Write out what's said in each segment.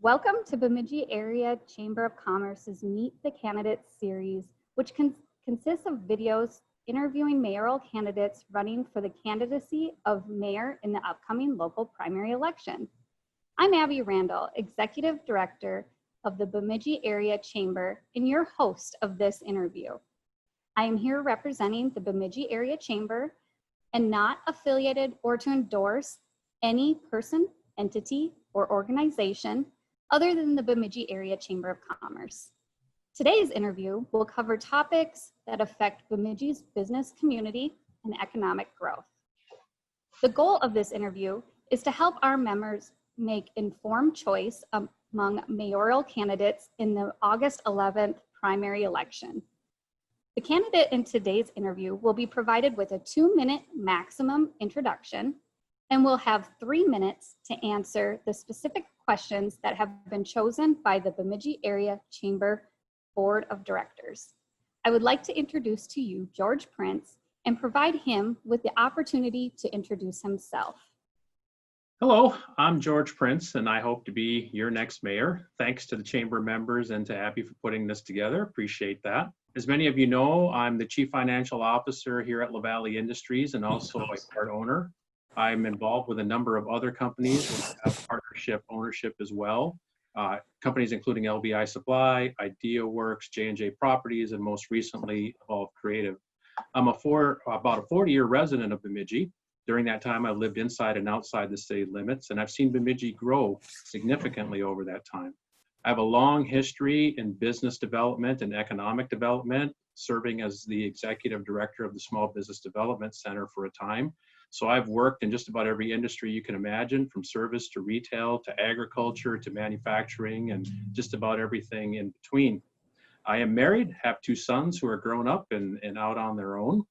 Welcome to Bemidji Area Chamber of Commerce's Meet the Candidates series, which consists of videos interviewing mayoral candidates running for the candidacy of mayor in the upcoming local primary election. I'm Abby Randall, Executive Director of the Bemidji Area Chamber and your host of this interview. I am here representing the Bemidji Area Chamber and not affiliated or to endorse any person, entity, or organization other than the Bemidji Area Chamber of Commerce. Today's interview will cover topics that affect Bemidji's business community and economic growth. The goal of this interview is to help our members make informed choice among mayoral candidates in the August 11th primary election. The candidate in today's interview will be provided with a 2-minute maximum introduction and will have 3 minutes to answer the specific questions that have been chosen by the Bemidji Area Chamber Board of Directors. I would like to introduce to you George Prince and provide him with the opportunity to introduce himself. Hello, I'm George Prince, and I hope to be your next mayor. Thanks to the chamber members and to Abby for putting this together. Appreciate that. As many of you know, I'm the Chief Financial Officer here at La Valley Industries and also a part owner. I'm involved with a number of other companies that have partnership ownership as well. Companies including LBI Supply, IdeaWorks, J&J Properties, and most recently, Evolve Creative. I'm about a 40-year resident of Bemidji. During that time, I've lived inside and outside the city limits, and I've seen Bemidji grow significantly over that time. I have a long history in business development and economic development, serving as the executive director of the Small Business Development Center for a time. So I've worked in just about every industry you can imagine, from service to retail to agriculture to manufacturing and just about everything in between. I am married, have 2 sons who are grown up and out on their own.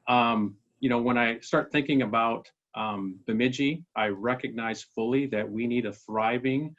When I start thinking about Bemidji, I recognize fully that we need a thriving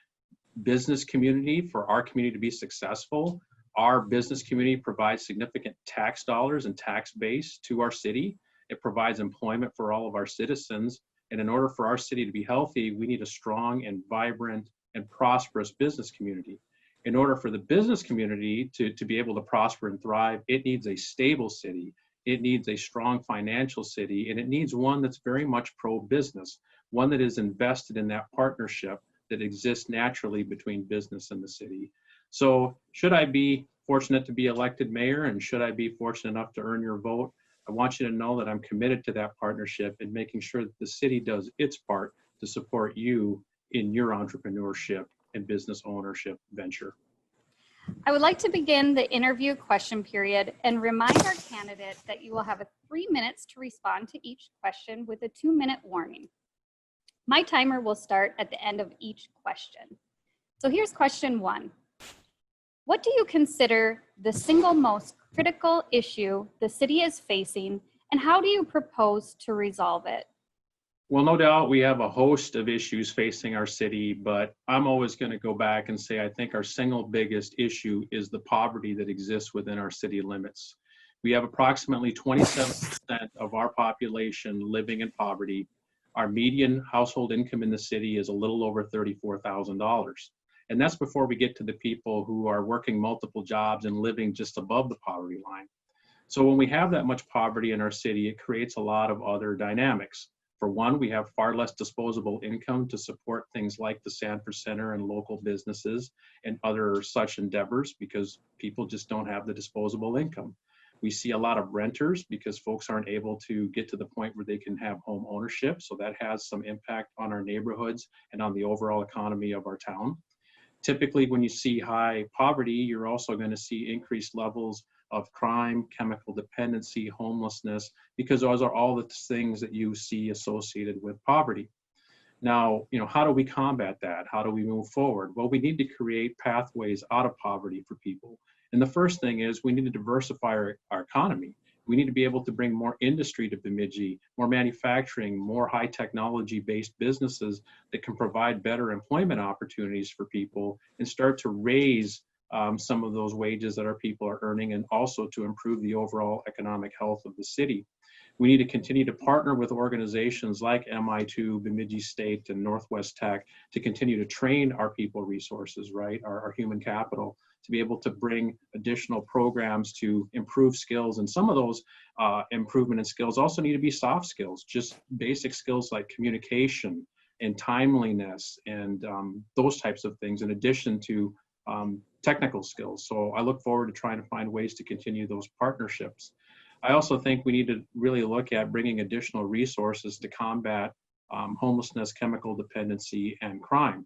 business community for our community to be successful. Our business community provides significant tax dollars and tax base to our city. It provides employment for all of our citizens. And in order for our city to be healthy, we need a strong and vibrant and prosperous business community. In order for the business community to be able to prosper and thrive, it needs a stable city. It needs a strong financial city, and it needs one that's very much pro-business, one that is invested in that partnership that exists naturally between business and the city. So should I be fortunate to be elected mayor, and should I be fortunate enough to earn your vote, I want you to know that I'm committed to that partnership and making sure that the city does its part to support you in your entrepreneurship and business ownership venture. I would like to begin the interview question period and remind our candidate that you will have 3 minutes to respond to each question with a 2-minute warning. My timer will start at the end of each question. So here's question 1. What do you consider the single most critical issue the city is facing, and how do you propose to resolve it? Well, no doubt we have a host of issues facing our city, but I'm always going to go back and say I think our single biggest issue is the poverty that exists within our city limits. We have approximately 27% of our population living in poverty. Our median household income in the city is a little over $34,000. And that's before we get to the people who are working multiple jobs and living just above the poverty line. So when we have that much poverty in our city, it creates a lot of other dynamics. For one, we have far less disposable income to support things like the Sanford Center and local businesses and other such endeavors because people just don't have the disposable income. We see a lot of renters because folks aren't able to get to the point where they can have home ownership. So that has some impact on our neighborhoods and on the overall economy of our town. Typically, when you see high poverty, you're also going to see increased levels of crime, chemical dependency, homelessness, because those are all the things that you see associated with poverty. Now, how do we combat that? How do we move forward? Well, we need to create pathways out of poverty for people. And the first thing is we need to diversify our economy. We need to be able to bring more industry to Bemidji, more manufacturing, more high technology based businesses that can provide better employment opportunities for people and start to raise some of those wages that our people are earning and also to improve the overall economic health of the city. We need to continue to partner with organizations like MI2, Bemidji State, and Northwest Tech to continue to train our people resources, right, our human capital, to be able to bring additional programs to improve skills. And some of those improvement in skills also need to be soft skills, just basic skills like communication and timeliness and those types of things, in addition to technical skills. So I look forward to trying to find ways to continue those partnerships. I also think we need to really look at bringing additional resources to combat homelessness, chemical dependency, and crime.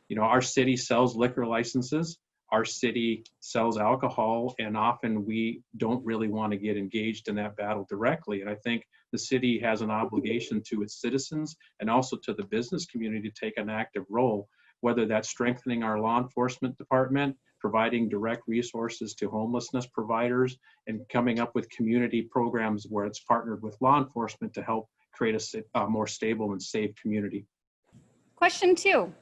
You know, our city sells liquor licenses, our city sells alcohol, and often we don't really want to get engaged in that battle directly. And I think the city has an obligation to its citizens and also to the business community to take an active role, whether that's strengthening our law enforcement department, providing direct resources to homelessness providers, and coming up with community programs where it's partnered with law enforcement to help create a more stable and safe community. Question 2.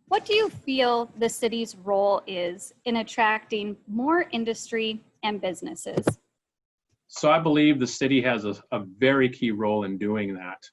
What do you feel the city's role is in attracting more industry and businesses? So I believe the city has a very key role in doing that.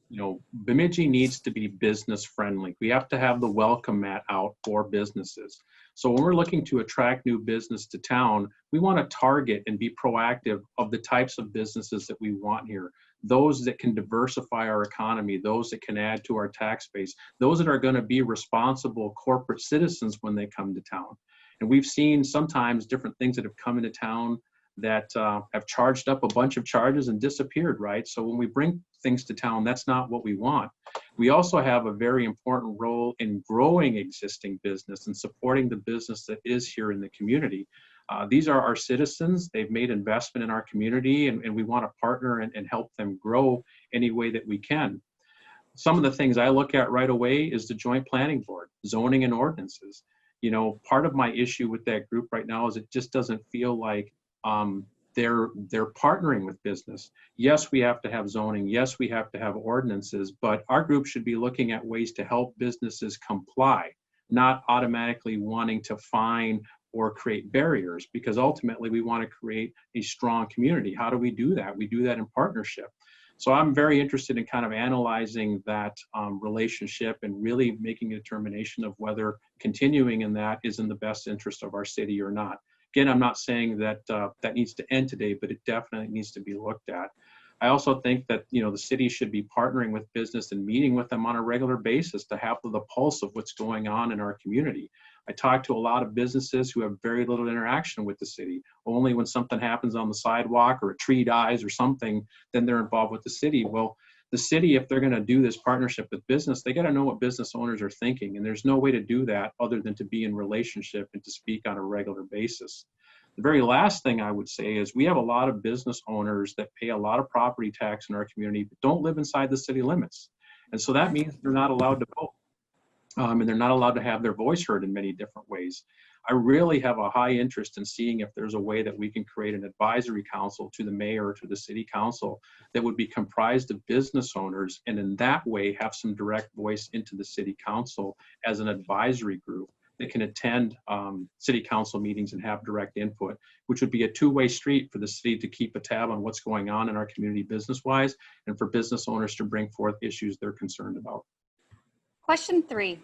You know, Bemidji needs to be business friendly. We have to have the welcome mat out for businesses. So when we're looking to attract new business to town, we want to target and be proactive of the types of businesses that we want here. Those that can diversify our economy, those that can add to our tax base, those that are going to be responsible corporate citizens when they come to town. And we've seen sometimes different things that have come into town that have charged up a bunch of charges and disappeared, right? So when we bring things to town, that's not what we want. We also have a very important role in growing existing business and supporting the business that is here in the community. These are our citizens. They've made investment in our community, and we want to partner and help them grow any way that we can. Some of the things I look at right away is the Joint Planning Board, zoning and ordinances. You know, part of my issue with that group right now is it just doesn't feel like they're partnering with business. Yes, we have to have zoning. Yes, we have to have ordinances, but our group should be looking at ways to help businesses comply, not automatically wanting to fine or create barriers, because ultimately we want to create a strong community. How do we do that? We do that in partnership. So I'm very interested in kind of analyzing that relationship and really making a determination of whether continuing in that is in the best interest of our city or not. Again, I'm not saying that that needs to end today, but it definitely needs to be looked at. I also think that, you know, the city should be partnering with business and meeting with them on a regular basis to have the pulse of what's going on in our community. I talk to a lot of businesses who have very little interaction with the city. Only when something happens on the sidewalk or a tree dies or something, then they're involved with the city. Well, the city, if they're going to do this partnership with business, they got to know what business owners are thinking. And there's no way to do that other than to be in relationship and to speak on a regular basis. The very last thing I would say is we have a lot of business owners that pay a lot of property tax in our community, but don't live inside the city limits. And so that means they're not allowed to vote. And they're not allowed to have their voice heard in many different ways. I really have a high interest in seeing if there's a way that we can create an advisory council to the mayor or to the city council that would be comprised of business owners, and in that way have some direct voice into the city council as an advisory group that can attend city council meetings and have direct input, which would be a two-way street for the city to keep a tab on what's going on in our community business-wise, and for business owners to bring forth issues they're concerned about. Question 3.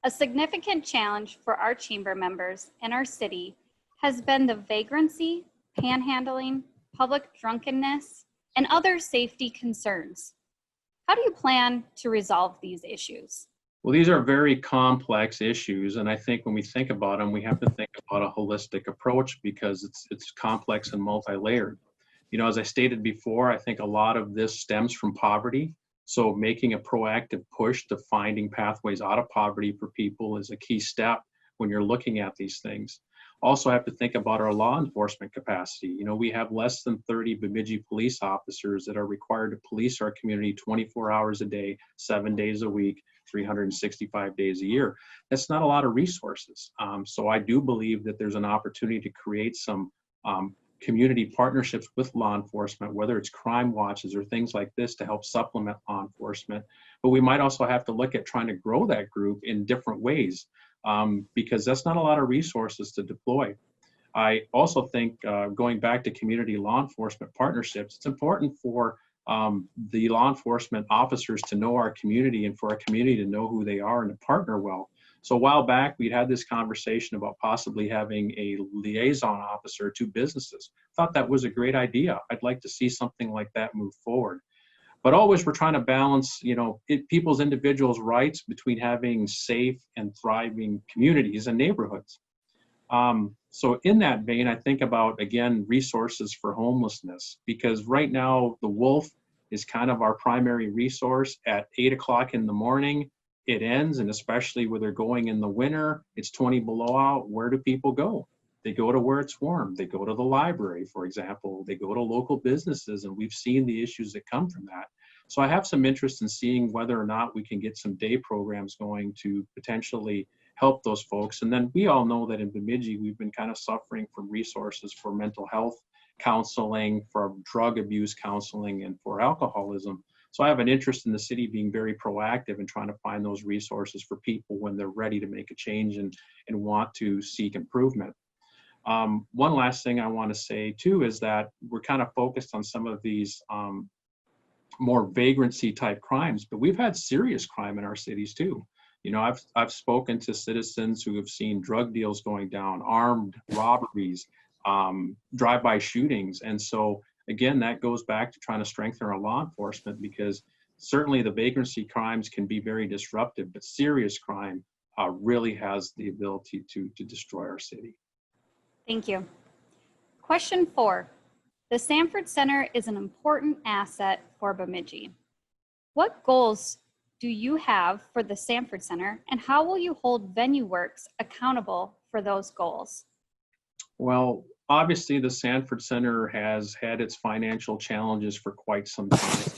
A significant challenge for our chamber members and our city has been the vagrancy, panhandling, public drunkenness, and other safety concerns. How do you plan to resolve these issues? Well, these are very complex issues, and I think when we think about them, we have to think about a holistic approach because it's complex and multi-layered. You know, as I stated before, I think a lot of this stems from poverty. So making a proactive push to finding pathways out of poverty for people is a key step when you're looking at these things. Also have to think about our law enforcement capacity. You know, we have less than 30 Bemidji police officers that are required to police our community 24 hours a day, 7 days a week, 365 days a year. That's not a lot of resources. So I do believe that there's an opportunity to create some community partnerships with law enforcement, whether it's crime watches or things like this to help supplement law enforcement. But we might also have to look at trying to grow that group in different ways because that's not a lot of resources to deploy. I also think going back to community law enforcement partnerships, it's important for the law enforcement officers to know our community and for our community to know who they are and to partner well. So a while back, we'd had this conversation about possibly having a liaison officer to businesses. Thought that was a great idea. I'd like to see something like that move forward. But always we're trying to balance, people's individuals' rights between having safe and thriving communities and neighborhoods. So in that vein, I think about, again, resources for homelessness, because right now the wolf is kind of our primary resource. At 8 o'clock in the morning, it ends, and especially where they're going in the winter, it's 20 below out. Where do people go? They go to where it's warm. They go to the library, for example. They go to local businesses, and we've seen the issues that come from that. So I have some interest in seeing whether or not we can get some day programs going to potentially help those folks. And then we all know that in Bemidji, we've been kind of suffering from resources for mental health counseling, for drug abuse counseling, and for alcoholism. So I have an interest in the city being very proactive and trying to find those resources for people when they're ready to make a change and want to seek improvement. One last thing I want to say too is that we're kind of focused on some of these more vagrancy type crimes, but we've had serious crime in our cities too. I've spoken to citizens who have seen drug deals going down, armed robberies, drive-by shootings. And so again, that goes back to trying to strengthen our law enforcement, because certainly the vagrancy crimes can be very disruptive, but serious crime really has the ability to destroy our city. Thank you. Question 4. The Sanford Center is an important asset for Bemidji. What goals do you have for the Sanford Center, and how will you hold VenueWorks accountable for those goals? Well, obviously the Sanford Center has had its financial challenges for quite some time.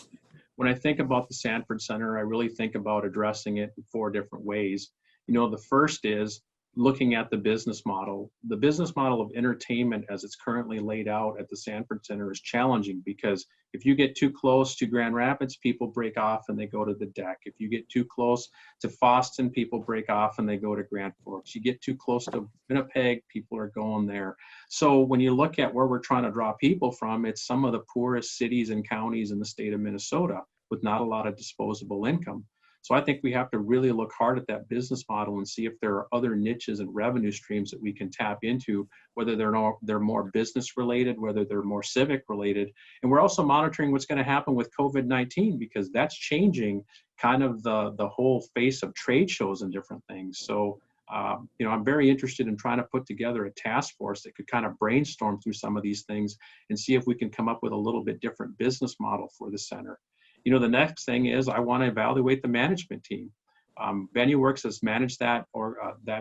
When I think about the Sanford Center, I really think about addressing it in 4 different ways. The first is looking at the business model. The business model of entertainment as it's currently laid out at the Sanford Center is challenging, because if you get too close to Grand Rapids, people break off and they go to the deck. If you get too close to Foston, people break off and they go to Grand Forks. You get too close to Winnipeg, people are going there. So when you look at where we're trying to draw people from, it's some of the poorest cities and counties in the state of Minnesota with not a lot of disposable income. So I think we have to really look hard at that business model and see if there are other niches and revenue streams that we can tap into, whether they're more business related, whether they're more civic related. And we're also monitoring what's going to happen with COVID-19, because that's changing kind of the whole face of trade shows and different things. So I'm very interested in trying to put together a task force that could kind of brainstorm through some of these things and see if we can come up with a little bit different business model for the center. The next thing is I want to evaluate the management team. VenueWorks has managed that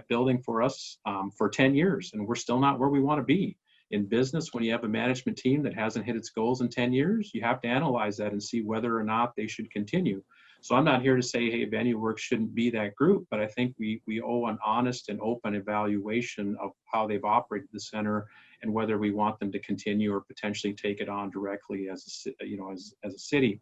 building for us for 10 years, and we're still not where we want to be. In business, when you have a management team that hasn't hit its goals in 10 years, you have to analyze that and see whether or not they should continue. So I'm not here to say, hey, VenueWorks shouldn't be that group, but I think we owe an honest and open evaluation of how they've operated the center and whether we want them to continue or potentially take it on directly as a city.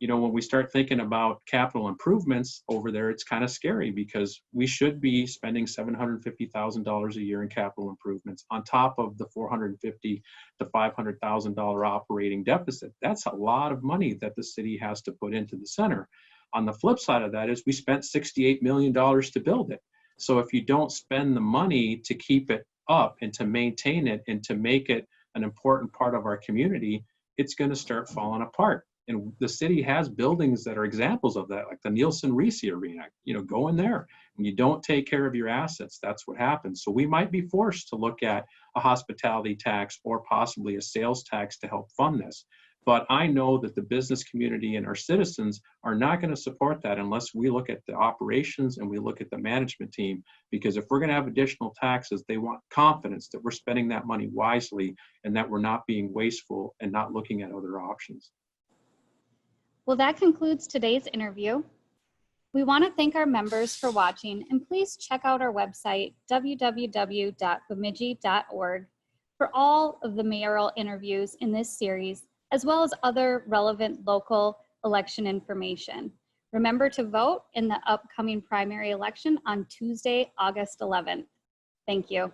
When we start thinking about capital improvements over there, it's kind of scary, because we should be spending $750,000 a year in capital improvements on top of the $450,000 to $500,000 operating deficit. That's a lot of money that the city has to put into the center. On the flip side of that is we spent $68 million to build it. So if you don't spend the money to keep it up and to maintain it and to make it an important part of our community, it's going to start falling apart. And the city has buildings that are examples of that, like the Nielsen Reese Arena. Go in there. When you don't take care of your assets, that's what happens. So we might be forced to look at a hospitality tax or possibly a sales tax to help fund this. But I know that the business community and our citizens are not going to support that unless we look at the operations and we look at the management team. Because if we're going to have additional taxes, they want confidence that we're spending that money wisely and that we're not being wasteful and not looking at other options. Well, that concludes today's interview. We want to thank our members for watching, and please check out our website, www.bemidji.org, for all of the mayoral interviews in this series, as well as other relevant local election information. Remember to vote in the upcoming primary election on Tuesday, August 11th. Thank you.